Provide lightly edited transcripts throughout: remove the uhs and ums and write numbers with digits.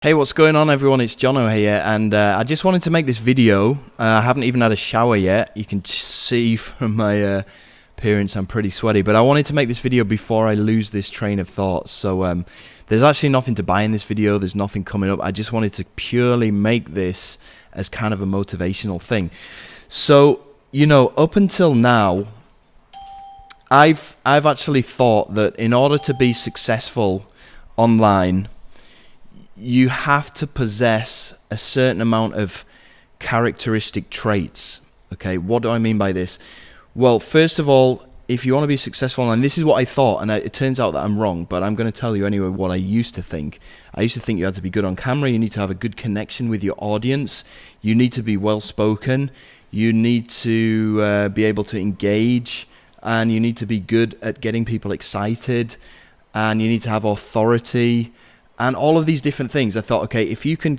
Hey, what's going on, everyone? It's Jono here, and I just wanted to make this video. I haven't even had a shower yet. You can see from my appearance I'm pretty sweaty, but I wanted to make this video before I lose this train of thought. So there's actually nothing to buy in this video. There's nothing coming up. I just wanted to purely make this as kind of a motivational thing. So, you know, up until now, I've actually thought that in order to be successful online, you have to possess a certain amount of characteristic traits. Okay, what do I mean by this? Well, first of all, if you want to be successful online, this is what I thought, and it turns out that I'm wrong, but I'm going to tell you anyway what I used to think. I used to think you had to be good on camera, you need to have a good connection with your audience, you need to be well-spoken, you need to be able to engage, and you need to be good at getting people excited, and you need to have authority, and all of these different things. I thought, okay, if you can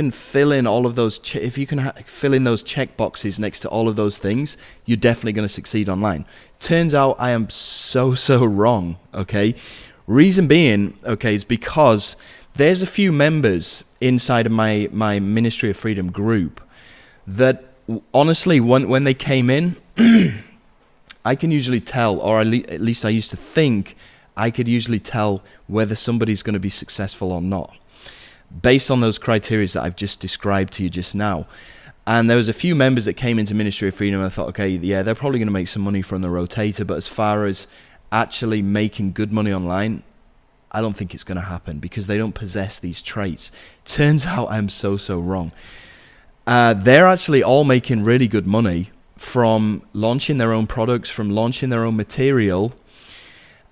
fill in all of those, if you can fill in those check boxes next to all of those things, you're definitely going to succeed online. Turns out I am so wrong. Okay, reason being, okay, is because there's a few members inside of my Ministry of Freedom group that honestly, when they came in, I can usually tell, or at least I used to think, I could usually tell whether somebody's going to be successful or not, based on those criteria that I've just described to you just now. And there was a few members that came into Ministry of Freedom, and I thought, okay, yeah, they're probably going to make some money from the rotator, but as far as actually making good money online, I don't think it's going to happen because they don't possess these traits. Turns out I'm so wrong. They're actually all making really good money from launching their own products, from launching their own material.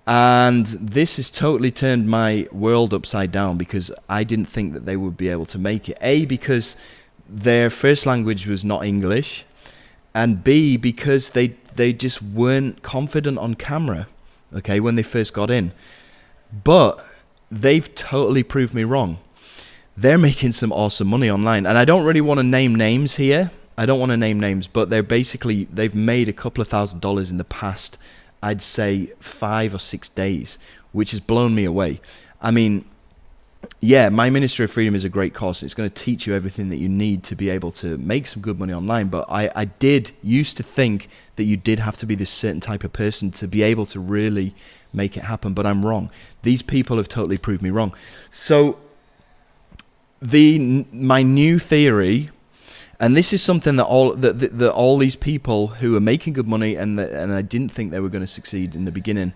And this has totally turned my world upside down because I didn't think that they would be able to make it. A, because their first language was not English, and B, because they just weren't confident on camera, okay, when they first got in. But they've totally proved me wrong. They're making some awesome money online, and I don't really want to name names here. I don't want to name names, but they've made a couple of $1,000s in the past, I'd say 5 or 6 days, which has blown me away. I mean, yeah, my Ministry of Freedom is a great course. It's going to teach you everything that you need to be able to make some good money online. But I did used to think that you did have to be this certain type of person to be able to really make it happen. But I'm wrong. These people have totally proved me wrong. So my new theory. And this is something that all these people who are making good money, and I didn't think they were going to succeed in the beginning,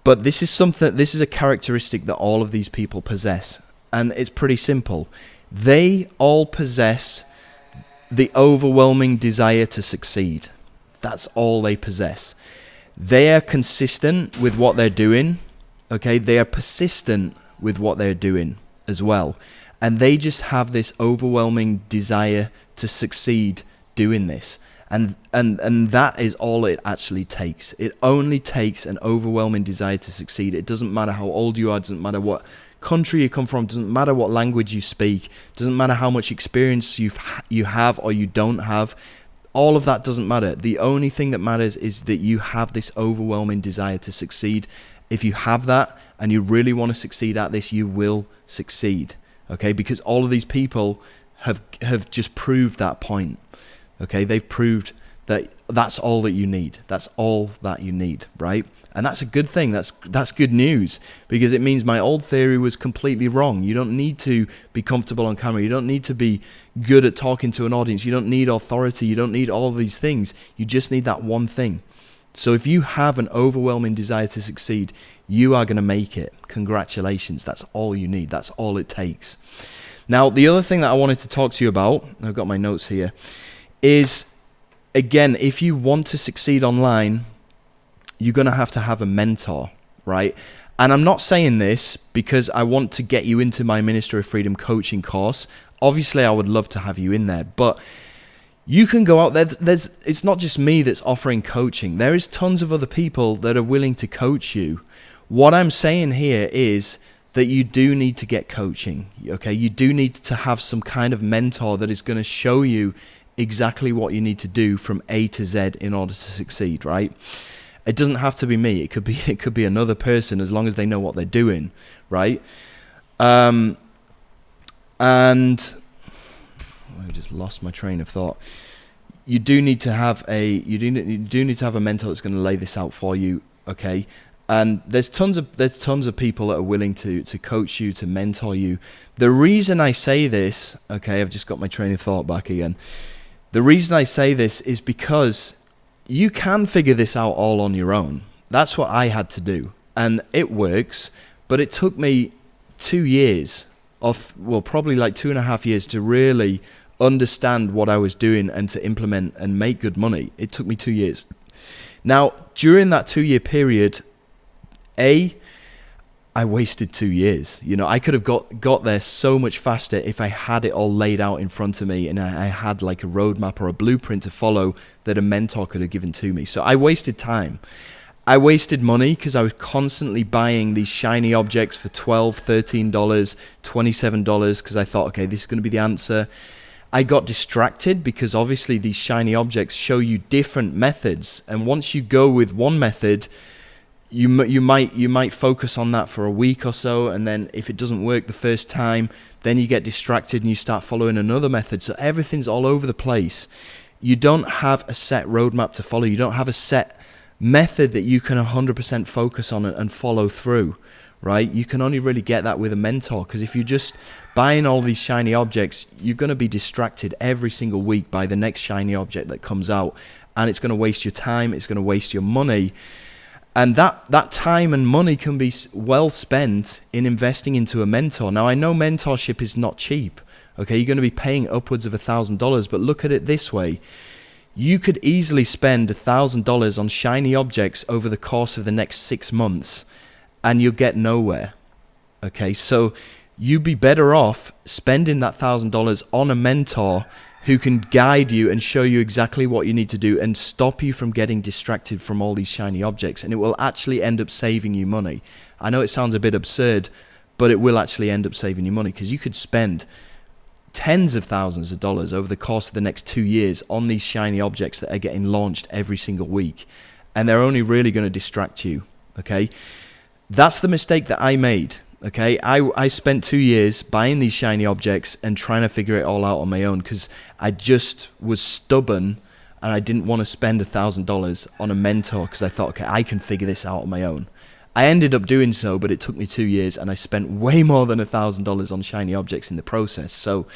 but this is a characteristic that all of these people possess, and it's pretty simple. They all possess the overwhelming desire to succeed. That's all they possess. They are consistent with what they're doing. Okay, they are persistent with what they're doing as well. And they just have this overwhelming desire to succeed doing this. And that is all it actually takes. It only takes an overwhelming desire to succeed. It doesn't matter how old you are, it doesn't matter what country you come from, it doesn't matter what language you speak, it doesn't matter how much experience you have or you don't have. All of that doesn't matter. The only thing that matters is that you have this overwhelming desire to succeed. If you have that and you really want to succeed at this, you will succeed. Okay, because all of these people have just proved that point. Okay, they've proved that that's all that you need. That's all that you need, right? And that's a good thing. That's good news, because it means my old theory was completely wrong. You don't need to be comfortable on camera. You don't need to be good at talking to an audience. You don't need authority. You don't need all of these things. You just need that one thing. So if you have an overwhelming desire to succeed, you are going to make it. Congratulations. That's all you need. That's all it takes. Now, the other thing that I wanted to talk to you about, I've got my notes here, is, again, if you want to succeed online, you're going to have a mentor, right? And I'm not saying this because I want to get you into my Ministry of Freedom coaching course. Obviously, I would love to have you in there, but you can go out there. It's not just me that's offering coaching. There is tons of other people that are willing to coach you. What I'm saying here is that you do need to get coaching, okay? You do need to have some kind of mentor that is going to show you exactly what you need to do from A to Z in order to succeed, right? It doesn't have to be me. It could be another person, as long as they know what they're doing, right? And I just lost my train of thought. You do need to have a mentor that's going to lay this out for you, okay? And there's tons of people that are willing to coach you, to mentor you. The reason I say this, okay, I've just got my train of thought back again. The reason I say this is because you can figure this out all on your own. That's what I had to do, and it works. But it took me 2 years, probably like 2.5 years, to really understand what I was doing and to implement and make good money. It took me 2 years. Now, during that 2-year period, I wasted 2 years. You know, I could have got there so much faster if I had it all laid out in front of me and I had like a roadmap or a blueprint to follow that a mentor could have given to me. So I wasted time. I wasted money because I was constantly buying these shiny objects for $12, $13, $27 because I thought, okay, this is going to be the answer. I got distracted because obviously these shiny objects show you different methods, and once you go with one method, you might focus on that for a week or so, and then if it doesn't work the first time, then you get distracted and you start following another method. So everything's all over the place. You don't have a set roadmap to follow. You don't have a set method that you can 100% focus on and follow through, right? You can only really get that with a mentor, because if you're just buying all these shiny objects, you're going to be distracted every single week by the next shiny object that comes out, and it's going to waste your time, it's going to waste your money. And that time and money can be well spent in investing into a mentor. Now, I know mentorship is not cheap, okay? You're going to be paying upwards of $1,000, but look at it this way. You could easily spend $1,000 on shiny objects over the course of the next 6 months, and you'll get nowhere, okay? So you'd be better off spending that $1,000 on a mentor who can guide you and show you exactly what you need to do and stop you from getting distracted from all these shiny objects, and it will actually end up saving you money. I know it sounds a bit absurd, but it will actually end up saving you money, because you could spend tens of thousands of dollars over the course of the next 2 years on these shiny objects that are getting launched every single week, and they're only really going to distract you, okay? That's the mistake that I made, okay? I spent 2 years buying these shiny objects and trying to figure it all out on my own, because I just was stubborn and I didn't want to spend $1,000 on a mentor, because I thought, okay, I can figure this out on my own. I ended up doing so, but it took me 2 years, and I spent way more than $1,000 on shiny objects in the process. So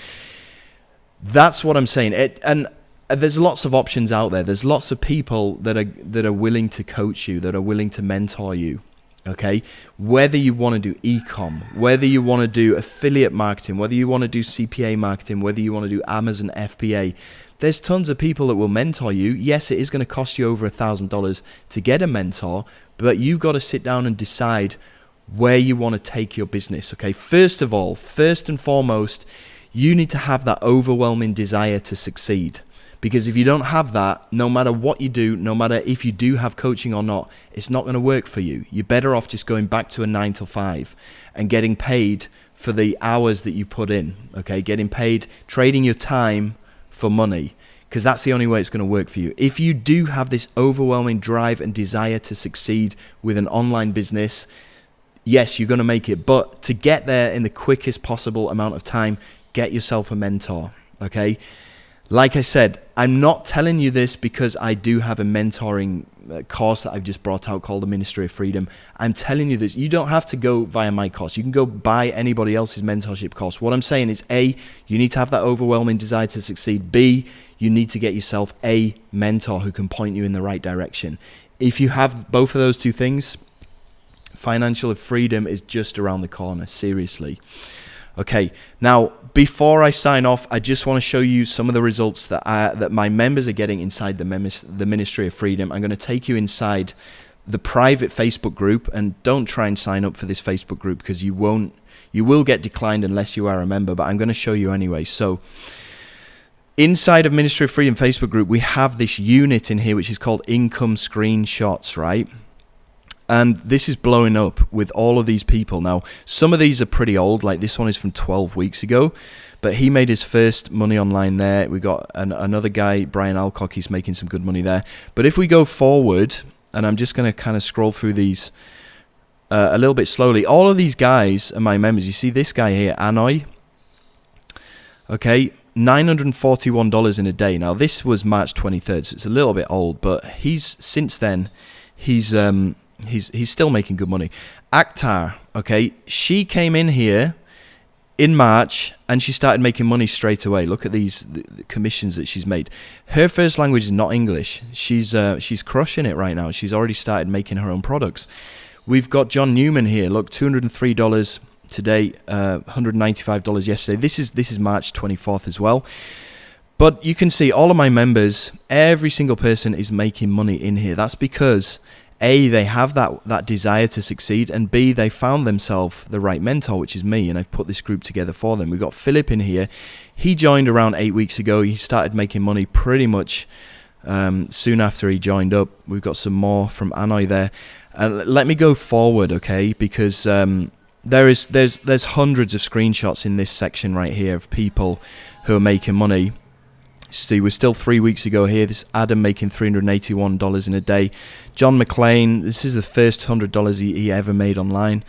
that's what I'm saying. And there's lots of options out there. There's lots of people that are willing to coach you, that are willing to mentor you. Okay, whether you want to do e-com, whether you want to do affiliate marketing, whether you want to do CPA marketing, whether you want to do Amazon FBA, there's tons of people that will mentor you. Yes, it is going to cost you over $1,000 to get a mentor, but you've got to sit down and decide where you want to take your business. Okay, first and foremost, you need to have that overwhelming desire to succeed. Because if you don't have that, no matter what you do, no matter if you do have coaching or not, it's not going to work for you. You're better off just going back to a 9 to 5 and getting paid for the hours that you put in, okay? Getting paid, trading your time for money, because that's the only way it's going to work for you. If you do have this overwhelming drive and desire to succeed with an online business, yes, you're going to make it. But to get there in the quickest possible amount of time, get yourself a mentor, okay? Like I said, I'm not telling you this because I do have a mentoring course that I've just brought out called the Ministry of Freedom. I'm telling you this. You don't have to go via my course. You can go buy anybody else's mentorship course. What I'm saying is, A, you need to have that overwhelming desire to succeed. B, you need to get yourself a mentor who can point you in the right direction. If you have both of those two things, financial freedom is just around the corner, seriously. Okay, now before I sign off, I just want to show you some of the results that my members are getting inside the Ministry of Freedom. I'm going to take you inside the private Facebook group, and don't try and sign up for this Facebook group because you will get declined unless you are a member, but I'm going to show you anyway. So inside of Ministry of Freedom Facebook group, we have this unit in here which is called Income Screenshots, right? And this is blowing up with all of these people. Now, some of these are pretty old, like this one is from 12 weeks ago, but he made his first money online there. We got another guy, Brian Alcock, he's making some good money there. But if we go forward, and I'm just going to kind of scroll through these a little bit slowly, all of these guys are my members. You see this guy here, Anoy, Okay, $941 in a day. Now this was March 23rd, so it's a little bit old, but since then he's still making good money. Akhtar, okay, she came in here in March and she started making money straight away. Look at the commissions that she's made. Her first language is not English. She's crushing it right now. She's already started making her own products. We've got John Newman here. Look, $203 today, $195 yesterday. This is March 24th as well. But you can see all of my members, every single person is making money in here. That's because A, they have that desire to succeed, and B, they found themselves the right mentor, which is me, and I've put this group together for them. We've got Philip in here. He joined around 8 weeks ago. He started making money pretty much soon after he joined up. We've got some more from Anoy there. Let me go forward, okay, because there's hundreds of screenshots in this section right here of people who are making money. See, we're still 3 weeks ago here. This Adam making $381 in a day. John McLean, this is the first $100 he ever made online,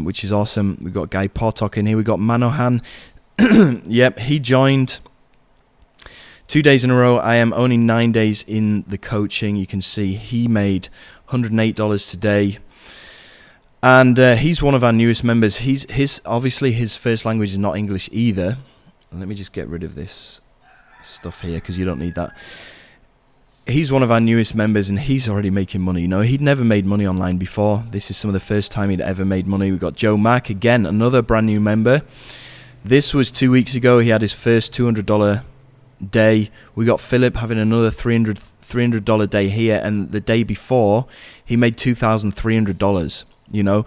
which is awesome. We've got Guy Portok in here. We've got Manohan. Yep, he joined 2 days in a row. I am only 9 days in the coaching. You can see he made $108 today. And he's one of our newest members. Obviously his first language is not English either. Let me just get rid of this stuff here because you don't need that. He's one of our newest members and he's already making money. You know, he'd never made money online before. This is some of the first time he'd ever made money. We've got Joe Mack, again, another brand new member. This was 2 weeks ago. He had his first $200 day. We got Philip having another $300 day here, and the day before he made $2,300. You know,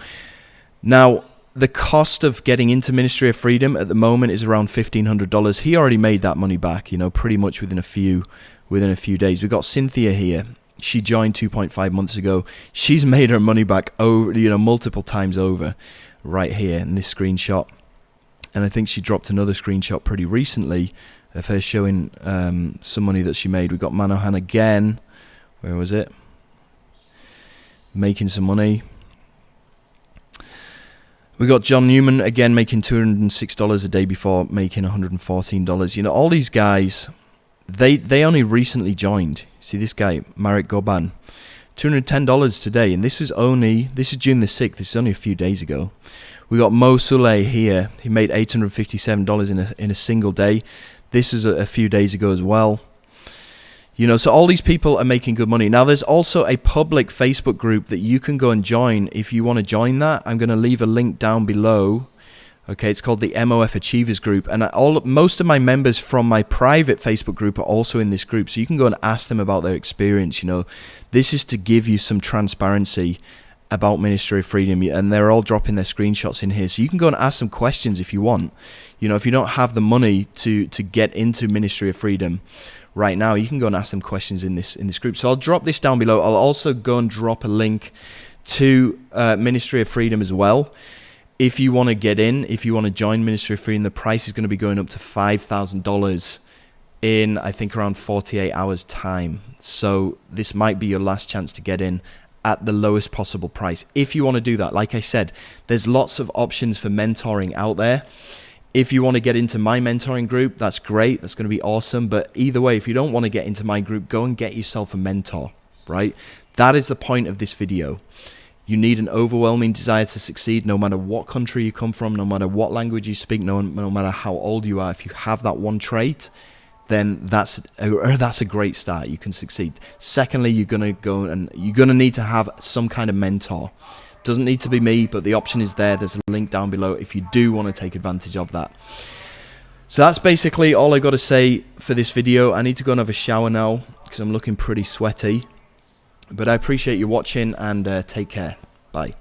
now the cost of getting into Ministry of Freedom at the moment is around $1,500. He already made that money back, you know, pretty much within a few days. We've got Cynthia here. She joined 2.5 months ago. She's made her money back over, you know, multiple times over, right here in this screenshot. And I think she dropped another screenshot pretty recently of her showing some money that she made. We've got Manohan again. Where was it? Making some money. We got John Newman again making $206 a day before making $114. You know, all these guys, they only recently joined. See this guy, Marek Goban, $210 today, and this is June the 6th. This is only a few days ago. We got Mo Souley here. He made $857 in a single day. This was a few days ago as well. You know, so all these people are making good money. Now, there's also a public Facebook group that you can go and join if you want to join that. I'm going to leave a link down below. Okay, it's called the MOF Achievers Group. And most of my members from my private Facebook group are also in this group. So you can go and ask them about their experience. You know, this is to give you some transparency about Ministry of Freedom. And they're all dropping their screenshots in here. So you can go and ask some questions if you want. You know, if you don't have the money to get into Ministry of Freedom right now, you can go and ask them questions in this group. So I'll drop this down below. I'll also go and drop a link to Ministry of Freedom as well. If you want to get in, if you want to join Ministry of Freedom, the price is going to be going up to $5,000 in, I think, around 48 hours time. So this might be your last chance to get in at the lowest possible price. If you want to do that, like I said, there's lots of options for mentoring out there. If you want to get into my mentoring group, that's great. That's going to be awesome. But either way, if you don't want to get into my group, go and get yourself a mentor, right? That is the point of this video. You need an overwhelming desire to succeed, no matter what country you come from, no matter what language you speak, no matter how old you are. If you have that one trait, then that's a great start. You can succeed. Secondly, you're going to go and you're going to need to have some kind of mentor. Doesn't need to be me, but the option is there. There's a link down below if you do want to take advantage of that. So that's basically all I got to say for this video. I need to go and have a shower now because I'm looking pretty sweaty. But I appreciate you watching and take care. Bye.